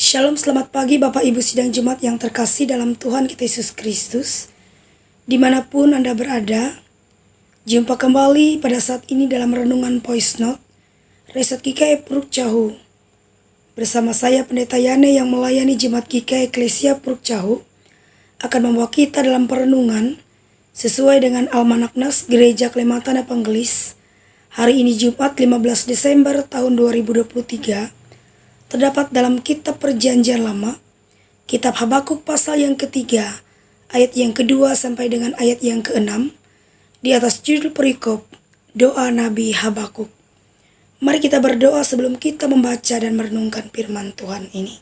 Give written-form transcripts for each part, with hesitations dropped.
Shalom, selamat pagi Bapak Ibu Sidang Jemaat yang terkasih dalam Tuhan kita Yesus Kristus. Dimanapun Anda berada, jumpa kembali pada saat ini dalam Renungan Voice Note Resat GKI Puruk Cahu. Bersama saya Pendeta Yane yang melayani Jemaat GKI Eklesia Puruk Cahu akan membawa kita dalam perenungan sesuai dengan Almanak Nas Gereja Kalimantan Evangelis. Hari ini Jumat 15 Desember tahun 2023. Terdapat dalam kitab Perjanjian Lama, kitab Habakuk pasal yang ketiga, ayat yang kedua sampai dengan ayat yang keenam, di atas judul perikop, Doa Nabi Habakuk. Mari kita berdoa sebelum kita membaca dan merenungkan firman Tuhan ini.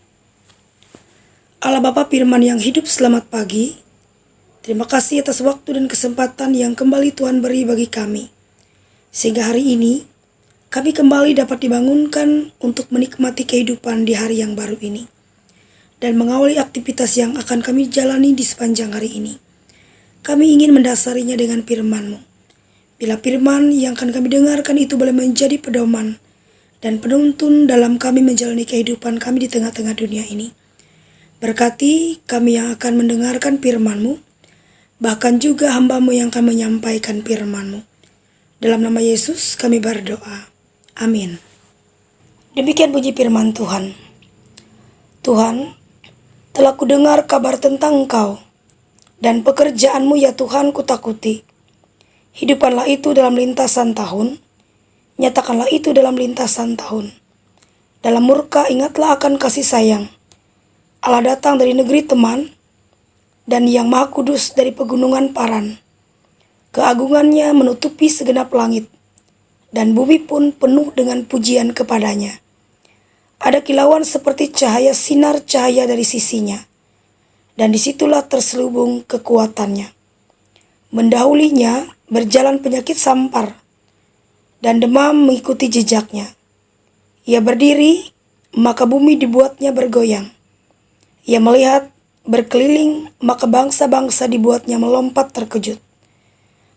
Allah Bapa firman yang hidup, selamat pagi. Terima kasih atas waktu dan kesempatan yang kembali Tuhan beri bagi kami. Sehingga hari ini, kami kembali dapat dibangunkan untuk menikmati kehidupan di hari yang baru ini dan mengawali aktivitas yang akan kami jalani di sepanjang hari ini. Kami ingin mendasarinya dengan firman-Mu. Bila firman yang akan kami dengarkan itu boleh menjadi pedoman dan penuntun dalam kami menjalani kehidupan kami di tengah-tengah dunia ini. Berkati kami yang akan mendengarkan firman-Mu, bahkan juga hamba-Mu yang akan menyampaikan firman-Mu. Dalam nama Yesus kami berdoa. Amin. Demikian bunyi firman Tuhan. Tuhan, telah kudengar kabar tentang Engkau, dan pekerjaan-Mu ya Tuhan kutakuti. Hidupkanlah itu dalam lintasan tahun, nyatakanlah itu dalam lintasan tahun. Dalam murka ingatlah akan kasih sayang. Allah datang dari negeri teman, dan yang maha kudus dari pegunungan Paran. Keagungannya menutupi segenap langit, dan bumi pun penuh dengan pujian kepadanya. Ada kilauan seperti cahaya sinar cahaya dari sisinya, dan disitulah terselubung kekuatannya. Mendahulinya berjalan penyakit sampar, dan demam mengikuti jejaknya. Ia berdiri, maka bumi dibuatnya bergoyang. Ia melihat berkeliling, maka bangsa-bangsa dibuatnya melompat terkejut.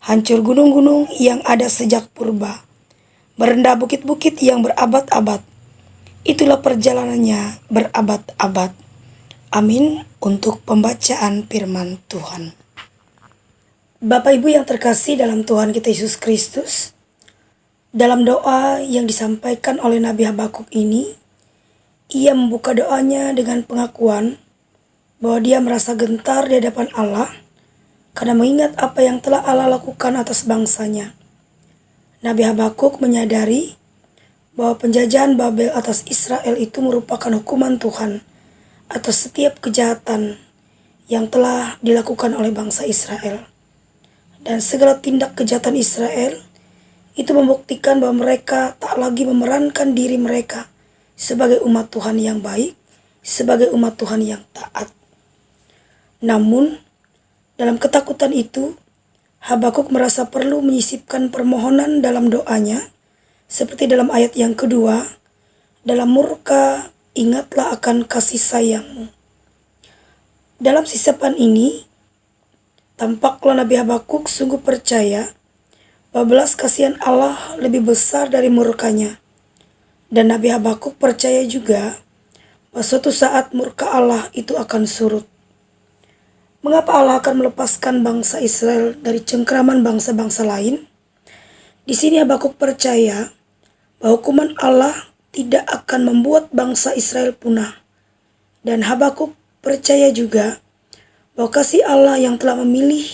Hancur gunung-gunung yang ada sejak purba, merendah bukit-bukit yang berabad-abad. Itulah perjalanannya berabad-abad. Amin. Untuk pembacaan firman Tuhan. Bapak Ibu yang terkasih dalam Tuhan kita Yesus Kristus, dalam doa yang disampaikan oleh Nabi Habakuk ini, ia membuka doanya dengan pengakuan bahwa dia merasa gentar di hadapan Allah karena mengingat apa yang telah Allah lakukan atas bangsanya. Nabi Habakuk menyadari bahwa penjajahan Babel atas Israel itu merupakan hukuman Tuhan atas setiap kejahatan yang telah dilakukan oleh bangsa Israel. Dan segala tindak kejahatan Israel itu membuktikan bahwa mereka tak lagi memerankan diri mereka sebagai umat Tuhan yang baik, sebagai umat Tuhan yang taat. Namun, dalam ketakutan itu, Habakuk merasa perlu menyisipkan permohonan dalam doanya, seperti dalam ayat yang kedua, dalam murka ingatlah akan kasih sayang-Mu. Dalam sisipan ini, tampaklah Nabi Habakuk sungguh percaya bahwa belas kasihan Allah lebih besar dari murkanya. Dan Nabi Habakuk percaya juga bahwa suatu saat murka Allah itu akan surut. Mengapa Allah akan melepaskan bangsa Israel dari cengkraman bangsa-bangsa lain? Di sini Habakuk percaya bahwa hukuman Allah tidak akan membuat bangsa Israel punah. Dan Habakuk percaya juga bahwa kasih Allah yang telah memilih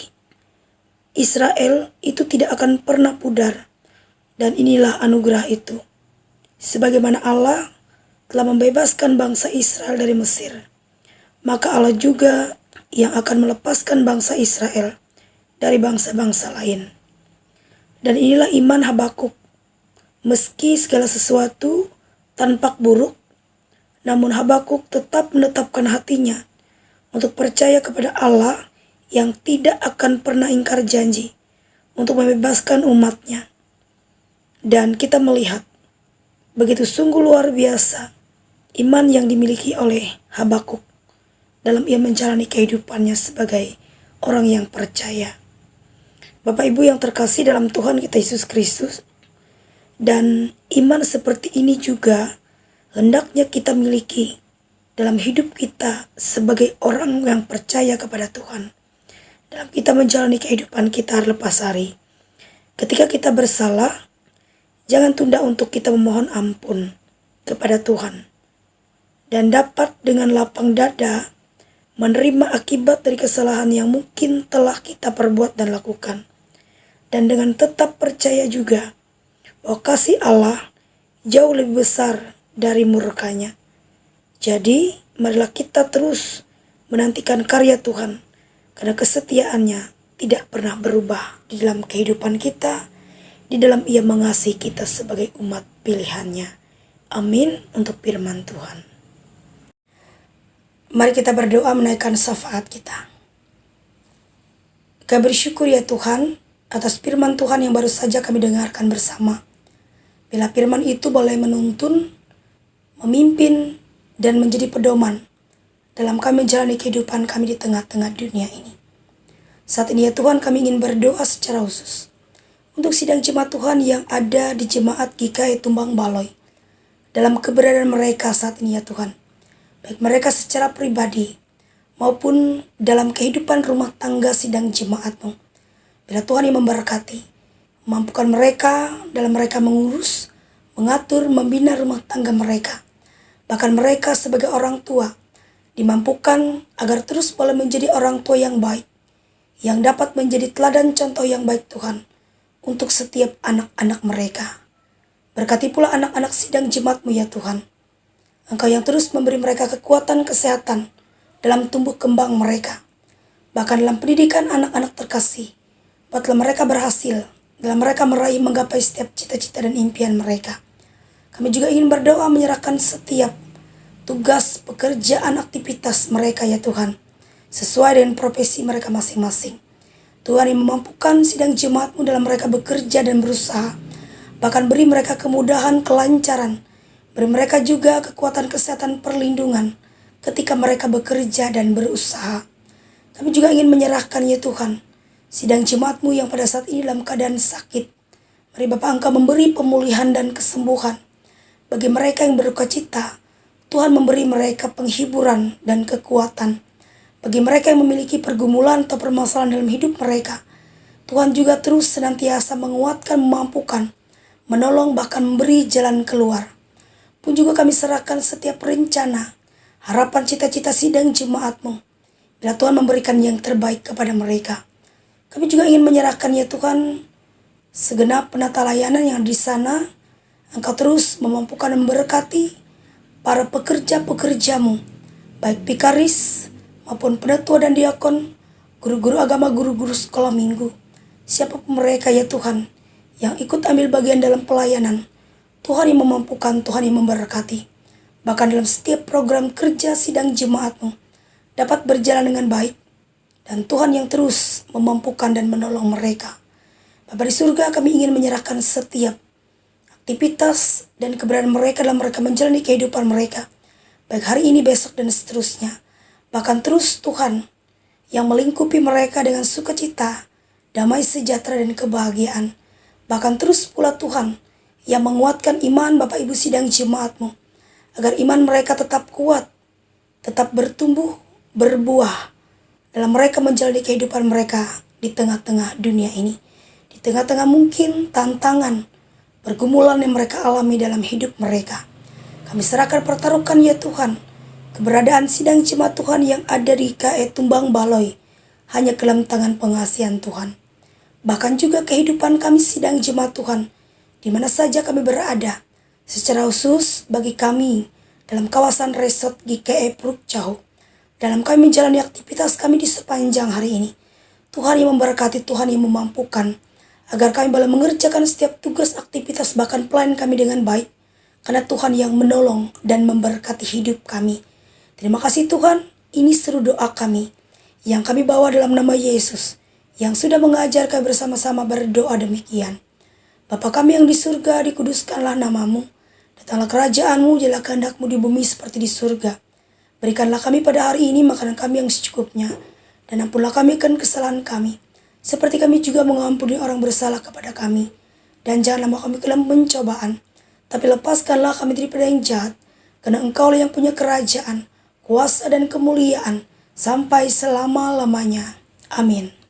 Israel itu tidak akan pernah pudar. Dan inilah anugerah itu. Sebagaimana Allah telah membebaskan bangsa Israel dari Mesir, maka Allah juga yang akan melepaskan bangsa Israel dari bangsa-bangsa lain. Dan inilah iman Habakuk. Meski segala sesuatu tampak buruk, namun Habakuk tetap menetapkan hatinya untuk percaya kepada Allah yang tidak akan pernah ingkar janji untuk membebaskan umatnya. Dan kita melihat begitu sungguh luar biasa iman yang dimiliki oleh Habakuk dalam ia menjalani kehidupannya sebagai orang yang percaya. Bapak Ibu yang terkasih dalam Tuhan kita Yesus Kristus, dan iman seperti ini juga hendaknya kita miliki dalam hidup kita sebagai orang yang percaya kepada Tuhan. Dalam kita menjalani kehidupan kita lepas hari. Ketika kita bersalah, jangan tunda untuk kita memohon ampun kepada Tuhan. Dan dapat dengan lapang dada menerima akibat dari kesalahan yang mungkin telah kita perbuat dan lakukan. Dan dengan tetap percaya juga bahwa kasih Allah jauh lebih besar dari murkanya. Jadi, marilah kita terus menantikan karya Tuhan, karena kesetiaannya tidak pernah berubah di dalam kehidupan kita, di dalam Ia mengasihi kita sebagai umat pilihannya. Amin untuk firman Tuhan. Mari kita berdoa menaikkan syafaat kita. Kami bersyukur ya Tuhan atas firman Tuhan yang baru saja kami dengarkan bersama. Bila firman itu boleh menuntun, memimpin, dan menjadi pedoman dalam kami menjalani kehidupan kami di tengah-tengah dunia ini. Saat ini ya Tuhan, kami ingin berdoa secara khusus untuk sidang jemaat Tuhan yang ada di jemaat GKI Tumbang Baloi. Dalam keberadaan mereka saat ini ya Tuhan, baik mereka secara pribadi maupun dalam kehidupan rumah tangga sidang jemaat-Mu. Bila Tuhan yang memberkati, memampukan mereka dalam mereka mengurus, mengatur, membina rumah tangga mereka. Bahkan mereka sebagai orang tua dimampukan agar terus boleh menjadi orang tua yang baik, yang dapat menjadi teladan contoh yang baik Tuhan untuk setiap anak-anak mereka. Berkati pula anak-anak sidang jemaat-Mu ya Tuhan. Engkau yang terus memberi mereka kekuatan kesehatan dalam tumbuh kembang mereka. Bahkan dalam pendidikan anak-anak terkasih, buatlah mereka berhasil dalam mereka meraih menggapai setiap cita-cita dan impian mereka. Kami juga ingin berdoa menyerahkan setiap tugas, pekerjaan, aktivitas mereka ya Tuhan, sesuai dengan profesi mereka masing-masing. Tuhan yang memampukan sidang jemaat-Mu dalam mereka bekerja dan berusaha. Bahkan beri mereka kemudahan, kelancaran. Beri mereka juga kekuatan kesehatan perlindungan ketika mereka bekerja dan berusaha. Kami juga ingin menyerahkan ya Tuhan, sidang jemaat-Mu yang pada saat ini dalam keadaan sakit. Mari Bapa Engkau memberi pemulihan dan kesembuhan. Bagi mereka yang berduka cita, Tuhan memberi mereka penghiburan dan kekuatan. Bagi mereka yang memiliki pergumulan atau permasalahan dalam hidup mereka, Tuhan juga terus senantiasa menguatkan, memampukan, menolong, bahkan memberi jalan keluar. Pun juga kami serahkan setiap rencana, harapan, cita-cita sidang jemaat-Mu. Bila Tuhan memberikan yang terbaik kepada mereka. Kami juga ingin menyerahkan ya Tuhan, segenap penata layanan yang di sana. Engkau terus memampukan dan memberkati para pekerja-pekerja-Mu, baik pikaris maupun penetua dan diakon, guru-guru agama, guru-guru sekolah minggu. Siapapun mereka ya Tuhan, yang ikut ambil bagian dalam pelayanan, Tuhan yang memampukan, Tuhan yang memberkati. Bahkan dalam setiap program kerja sidang jemaat-Mu dapat berjalan dengan baik, dan Tuhan yang terus memampukan dan menolong mereka. Bapa di surga, kami ingin menyerahkan setiap aktivitas dan keberadaan mereka dalam mereka menjalani kehidupan mereka, baik hari ini, besok, dan seterusnya. Bahkan terus Tuhan yang melingkupi mereka dengan sukacita, damai sejahtera, dan kebahagiaan. Bahkan terus pula Tuhan yang menguatkan iman Bapak Ibu sidang jemaat-Mu, agar iman mereka tetap kuat, tetap bertumbuh, berbuah dalam mereka menjalani kehidupan mereka di tengah-tengah dunia ini. Di tengah-tengah mungkin tantangan, pergumulan yang mereka alami dalam hidup mereka. Kami serahkan, pertaruhkan ya Tuhan, keberadaan sidang jemaat Tuhan yang ada di GKI Tumbang Baloi hanya ke dalam tangan pengasihan Tuhan. Bahkan juga kehidupan kami sidang jemaat Tuhan, di mana saja kami berada, secara khusus bagi kami dalam kawasan resort GKI Puruk Jauh, dalam kami menjalani aktivitas kami di sepanjang hari ini. Tuhan yang memberkati, Tuhan yang memampukan, agar kami boleh mengerjakan setiap tugas, aktivitas, bahkan pelayan kami dengan baik. Karena Tuhan yang menolong dan memberkati hidup kami. Terima kasih Tuhan, ini seru doa kami yang kami bawa dalam nama Yesus, yang sudah mengajar kami bersama-sama berdoa demikian. Bapa kami yang di surga, dikuduskanlah nama-Mu. Datanglah kerajaan-Mu, jadilah kehendak-Mu di bumi seperti di surga. Berikanlah kami pada hari ini makanan kami yang secukupnya, dan ampunlah kami akan kesalahan kami, seperti kami juga mengampuni orang bersalah kepada kami. Dan janganlah bawa kami ke dalam pencobaan, tapi lepaskanlah kami daripada yang jahat, karena Engkau yang punya kerajaan, kuasa dan kemuliaan sampai selama-lamanya. Amin.